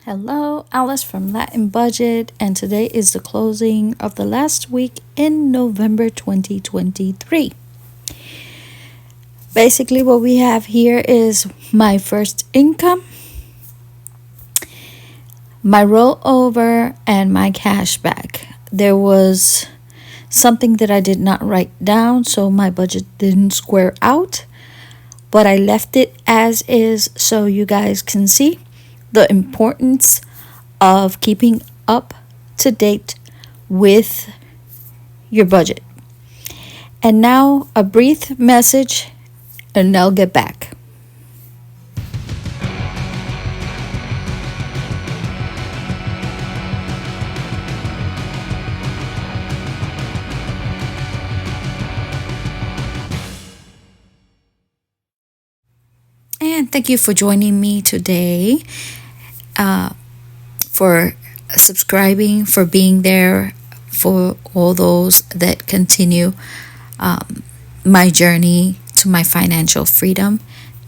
Hello, Alice from Latin Budget, and today is the closing of the last week in November 2023. Basically, what we have here is my first income, my rollover, and my cash back. There was something that I did not write down, so my budget didn't square out, but I left it as is so you guys can see the importance of keeping up to date with your budget. And now a brief message and I'll get back. And thank you for joining me today, for subscribing, for being there, for all those that continue my journey to my financial freedom.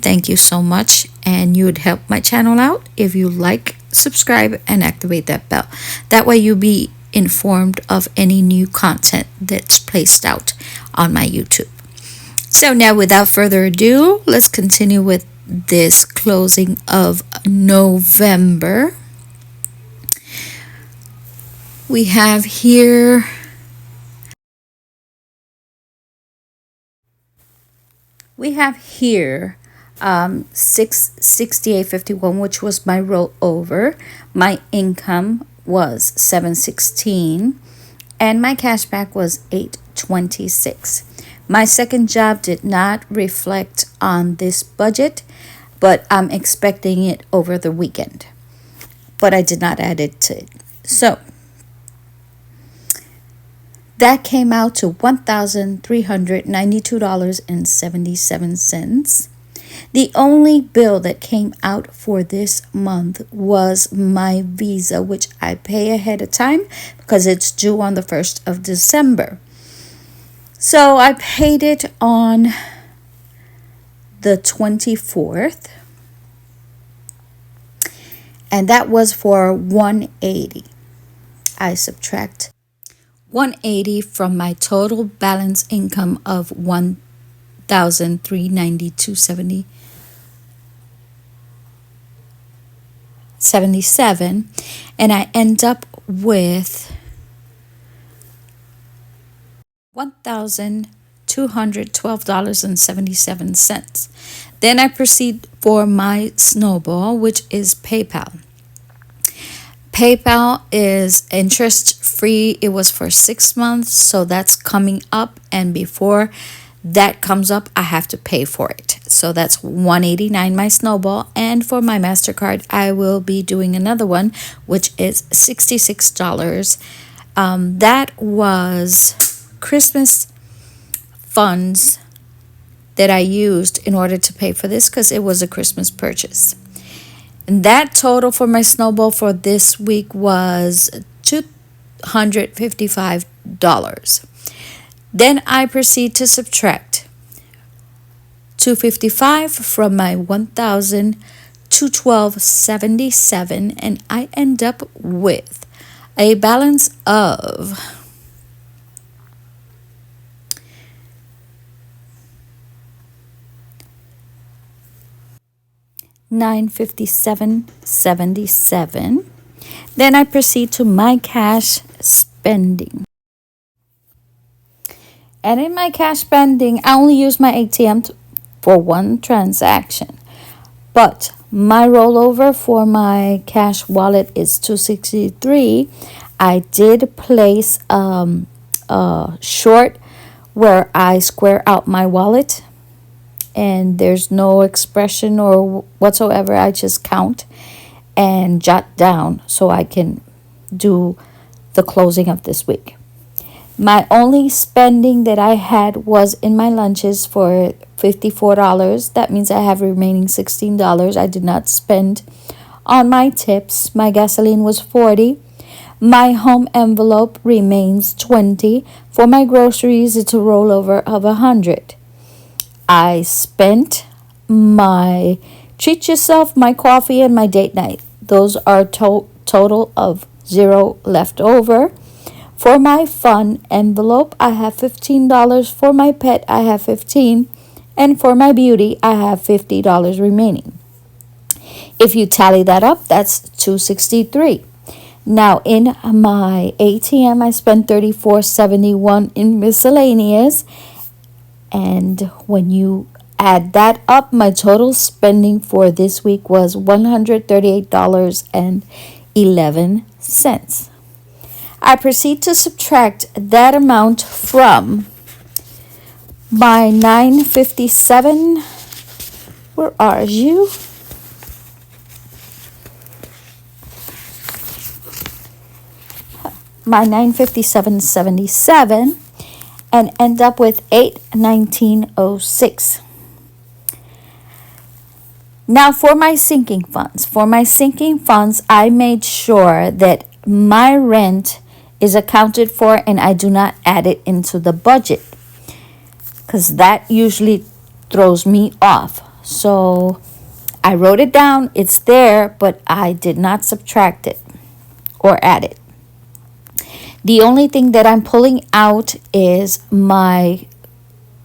Thank you so much, and you would help my channel out if you like, subscribe, and activate that bell. That way you'll be informed of any new content that's placed out on my YouTube. So now, without further ado, let's continue with this closing of November. We have here $668.51, which was my rollover. My income was $716, and my cashback was $826. My second job did not reflect on this budget, but I'm expecting it over the weekend. But I did not add it to it. So that came out to $1,392.77. The only bill that came out for this month was my Visa, which I pay ahead of time because it's due on the 1st of December. So I paid it on the 24th, and that was for $180. I subtract $180 from my total balance income of $1,392.77, and I end up with $1,212.77. Then I proceed for my snowball, which is PayPal. PayPal is interest free. It was for 6 months, so that's coming up, and before that comes up, I have to pay for it. So that's $189 my snowball, and for my MasterCard, I will be doing another one, which is $66. That was Christmas funds that I used in order to pay for this because it was a Christmas purchase. And that total for my snowball for this week was $255. Then I proceed to subtract $255 from my $1,212.77, and I end up with a balance of $957.77. Then I proceed to my cash spending. And in my cash spending, I only use my ATM for one transaction. But my rollover for my cash wallet is $263. I did place a short where I square out my wallet, and there's no expression or whatsoever. I just count and jot down so I can do the closing of this week. My only spending that I had was in my lunches for $54. That means I have remaining $16. I did not spend on my tips. My gasoline was $40. My home envelope remains $20. For my groceries, it's a rollover of $100. I spent my treat yourself, my coffee, and my date night. those are total of 0 left over. For my fun envelope, I have $15. For my pet, I have $15. And for my beauty, I have $50 remaining. If you tally that up, that's $263. Now in my ATM, I spent $34.71 in miscellaneous. And when you add that up, my total spending for this week was $138.11. I proceed to subtract that amount from my $957. Where are you? My $957.77 and end up with $819.06. Now for my sinking funds. For my sinking funds, I made sure that my rent is accounted for and I do not add it into the budget, because that usually throws me off. So I wrote it down, it's there, but I did not subtract it or add it. The only thing that I'm pulling out is my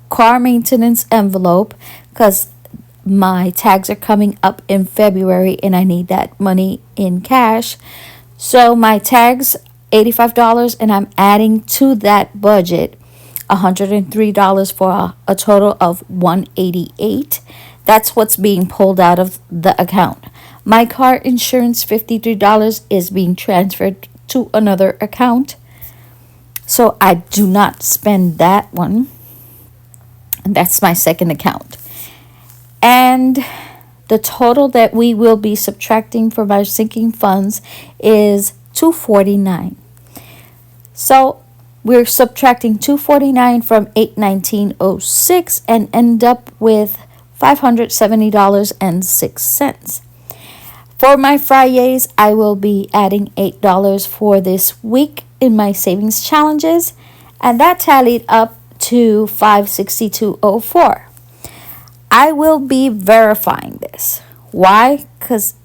car maintenance envelope, because my tags are coming up in February and I need that money in cash. So my tags, $85, and I'm adding to that budget $103 for a total of $188. That's what's being pulled out of the account. My car insurance, $53, is being transferred to another account. So I do not spend that one. And that's my second account. And the total that we will be subtracting from our sinking funds is $249. So we're subtracting $249 from $819.06 and end up with $570.06. For my Fridays, I will be adding $8 for this week in my savings challenges, and that tallied up to $562.04. I will be verifying this. Why? Because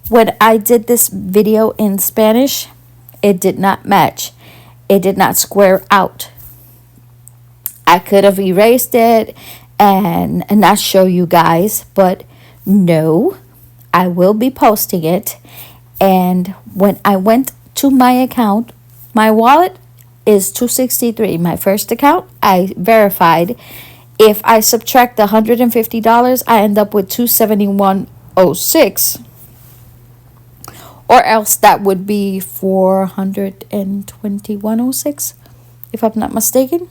when I did this video in Spanish, it did not match. It did not square out. I could have erased it and not show you guys, but no, I will be posting it. And when I went to my account, my wallet is $263. My first account, I verified. If I subtract the $150, I end up with $271.06. Or else that would be $421.06, if I'm not mistaken.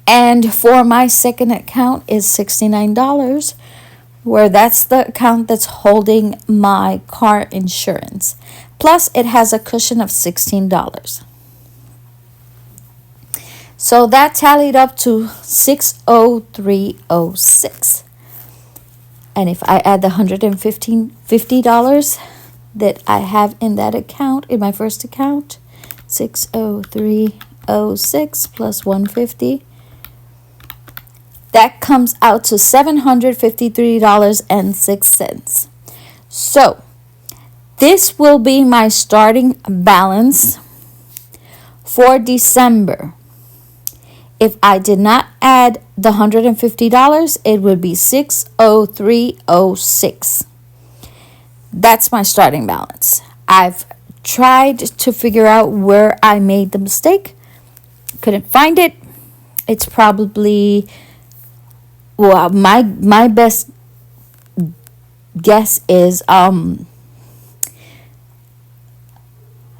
And for my second account is $69, where that's the account that's holding my car insurance. Plus, it has a cushion of $16. So that tallied up to $603.06. And if I add the $150 that I have in that account, in my first account, $603.06 plus $150, that comes out to $753.06. So this will be my starting balance for December. If I did not add the $150, it would be $603.06. That's my starting balance. I've tried to figure out where I made the mistake. Couldn't find it. It's probably, well, my best guess is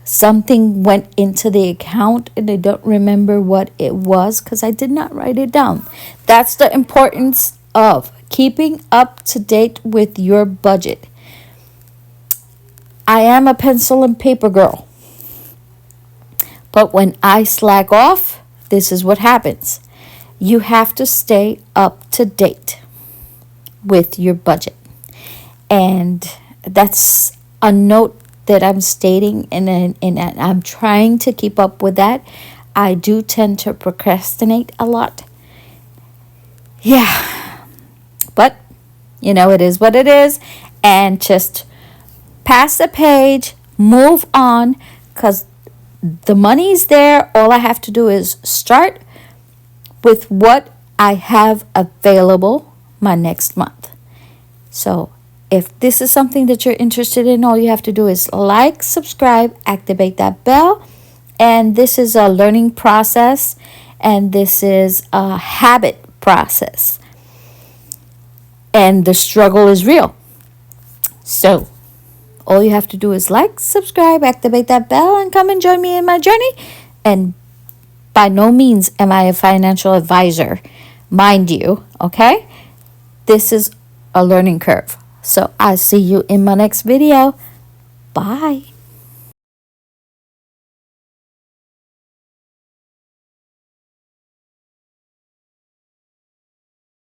something went into the account and I don't remember what it was because I did not write it down. That's the importance of keeping up to date with your budget. I am a pencil and paper girl, but when I slack off, this is what happens. You have to stay up to date with your budget, and that's a note that I'm stating, and I'm trying to keep up with that. I do tend to procrastinate a lot. Yeah, but it is what it is, and just pass the page, move on, because the money's there. All I have to do is start with what I have available my next month. So if this is something that you're interested in, all you have to do is like, subscribe, activate that bell. And this is a learning process, and this is a habit process. And the struggle is real. So all you have to do is like, subscribe, activate that bell, and come and join me in my journey. And by no means am I a financial advisor, mind you, okay? This is a learning curve. So I'll see you in my next video. Bye.